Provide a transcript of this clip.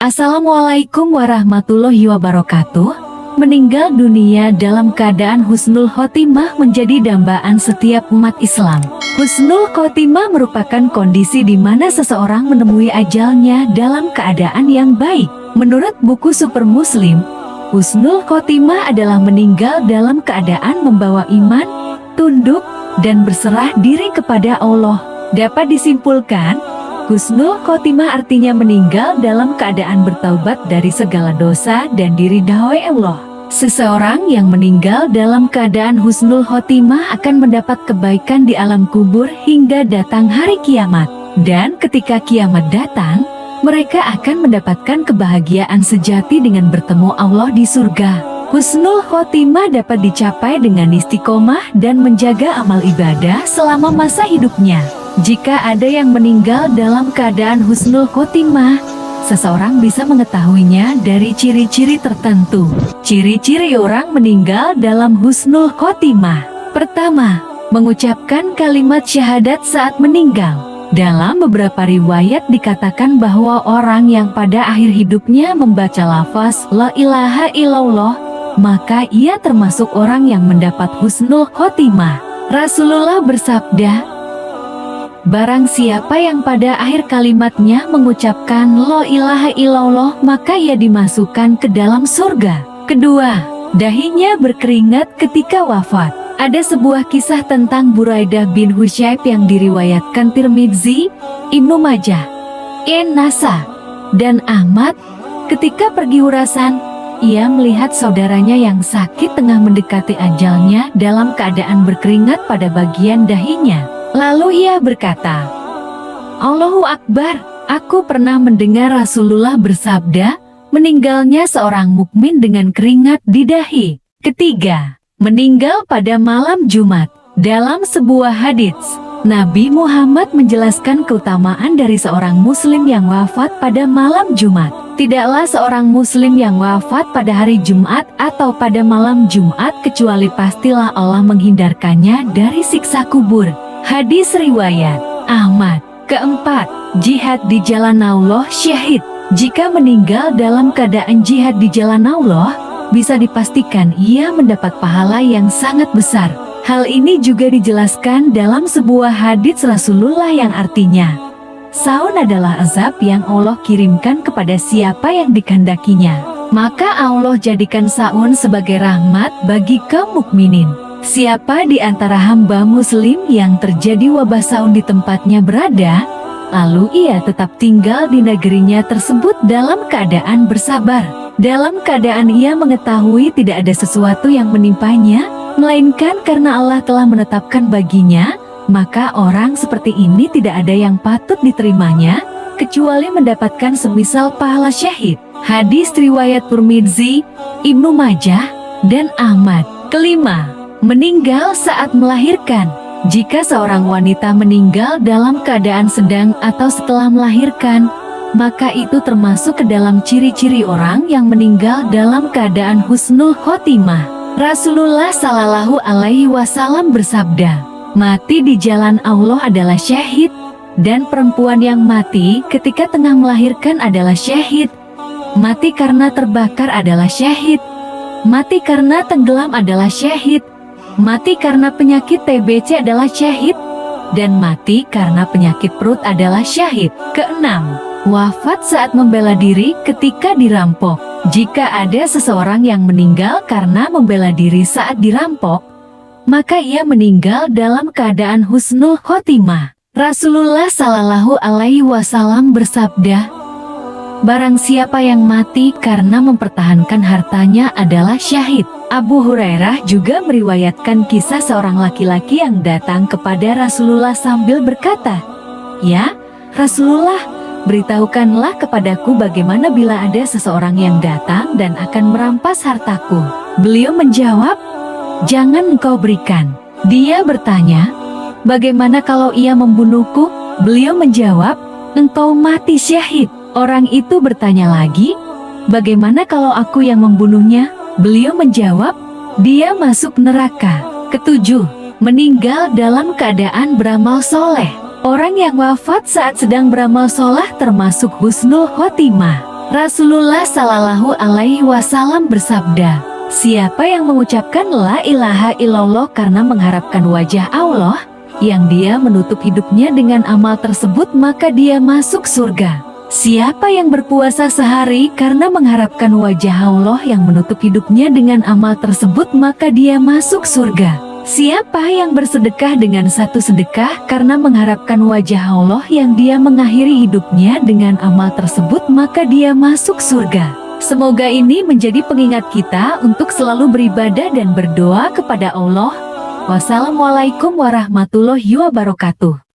Assalamualaikum warahmatullahi wabarakatuh. Meninggal dunia dalam keadaan husnul khotimah menjadi dambaan setiap umat Islam. Husnul khotimah merupakan kondisi di mana seseorang menemui ajalnya dalam keadaan yang baik. Menurut buku Super Muslim, husnul khotimah adalah meninggal dalam keadaan membawa iman, tunduk, dan berserah diri kepada Allah. Dapat disimpulkan, husnul khotimah artinya meninggal dalam keadaan bertaubat dari segala dosa dan diridhoi Allah. Seseorang yang meninggal dalam keadaan husnul khotimah akan mendapat kebaikan di alam kubur hingga datang hari kiamat. Dan ketika kiamat datang, mereka akan mendapatkan kebahagiaan sejati dengan bertemu Allah di surga. Husnul khotimah dapat dicapai dengan istiqomah dan menjaga amal ibadah selama masa hidupnya. Jika ada yang meninggal dalam keadaan husnul khotimah, seseorang bisa mengetahuinya dari ciri-ciri tertentu. Ciri-ciri orang meninggal dalam husnul khotimah. Pertama, mengucapkan kalimat syahadat saat meninggal. Dalam beberapa riwayat dikatakan bahwa orang yang pada akhir hidupnya membaca lafaz La ilaha illallah, maka ia termasuk orang yang mendapat husnul khotimah. Rasulullah bersabda, barang siapa yang pada akhir kalimatnya mengucapkan La ilaha illallah, maka ia dimasukkan ke dalam surga. Kedua, dahinya berkeringat ketika wafat. Ada sebuah kisah tentang Buraidah bin Husayb yang diriwayatkan Tirmidzi, Ibnu Majah, An-Nasa, dan Ahmad. Ketika pergi urasan, ia melihat saudaranya yang sakit tengah mendekati ajalnya dalam keadaan berkeringat pada bagian dahinya. Lalu ia berkata, Allahu Akbar, aku pernah mendengar Rasulullah bersabda, meninggalnya seorang mukmin dengan keringat di dahi. Ketiga, meninggal pada malam Jumat. Dalam sebuah hadits, Nabi Muhammad menjelaskan keutamaan dari seorang muslim yang wafat pada malam Jumat. Tidaklah seorang muslim yang wafat pada hari Jumat atau pada malam Jumat kecuali pastilah Allah menghindarkannya dari siksa kubur. Hadis riwayat Ahmad. Keempat, jihad di jalan Allah syahid. Jika meninggal dalam keadaan jihad di jalan Allah, bisa dipastikan ia mendapat pahala yang sangat besar. Hal ini juga dijelaskan dalam sebuah hadits Rasulullah yang artinya, saun adalah azab yang Allah kirimkan kepada siapa yang dikehendakinya. Maka Allah jadikan saun sebagai rahmat bagi kaum mukminin. Siapa di antara hamba muslim yang terjadi wabah saun di tempatnya berada, lalu ia tetap tinggal di negerinya tersebut dalam keadaan bersabar, dalam keadaan ia mengetahui tidak ada sesuatu yang menimpanya, melainkan karena Allah telah menetapkan baginya, maka orang seperti ini tidak ada yang patut diterimanya, kecuali mendapatkan semisal pahala syahid. Hadis riwayat Tirmidzi, Ibnu Majah, dan Ahmad. Kelima, meninggal saat melahirkan. Jika seorang wanita meninggal dalam keadaan sedang atau setelah melahirkan, maka itu termasuk ke dalam ciri-ciri orang yang meninggal dalam keadaan husnul khotimah. Rasulullah Shallallahu Alaihi Wasallam bersabda, mati di jalan Allah adalah syahid, dan perempuan yang mati ketika tengah melahirkan adalah syahid. Mati karena terbakar adalah syahid. Mati karena tenggelam adalah syahid. Mati karena penyakit TBC adalah syahid, dan mati karena penyakit perut adalah syahid. Keenam, wafat saat membela diri ketika dirampok. Jika ada seseorang yang meninggal karena membela diri saat dirampok, maka ia meninggal dalam keadaan husnul khotimah. Rasulullah Shallallahu Alaihi Wasallam bersabda, barang siapa yang mati karena mempertahankan hartanya adalah syahid. Abu Hurairah juga meriwayatkan kisah seorang laki-laki yang datang kepada Rasulullah sambil berkata, ya Rasulullah, beritahukanlah kepadaku bagaimana bila ada seseorang yang datang dan akan merampas hartaku. Beliau menjawab, jangan engkau berikan. Dia bertanya, bagaimana kalau ia membunuhku? Beliau menjawab, engkau mati syahid. Orang itu bertanya lagi, bagaimana kalau aku yang membunuhnya? Beliau menjawab, dia masuk neraka. Ketujuh, meninggal dalam keadaan beramal soleh. Orang yang wafat saat sedang beramal soleh termasuk husnul khotimah. Rasulullah Shallallahu Alaihi Wasallam bersabda, siapa yang mengucapkan la ilaha illallah karena mengharapkan wajah Allah, yang dia menutup hidupnya dengan amal tersebut maka dia masuk surga. Siapa yang berpuasa sehari karena mengharapkan wajah Allah yang menutup hidupnya dengan amal tersebut maka dia masuk surga. Siapa yang bersedekah dengan satu sedekah karena mengharapkan wajah Allah yang dia mengakhiri hidupnya dengan amal tersebut maka dia masuk surga. Semoga ini menjadi pengingat kita untuk selalu beribadah dan berdoa kepada Allah. Wassalamualaikum warahmatullahi wabarakatuh.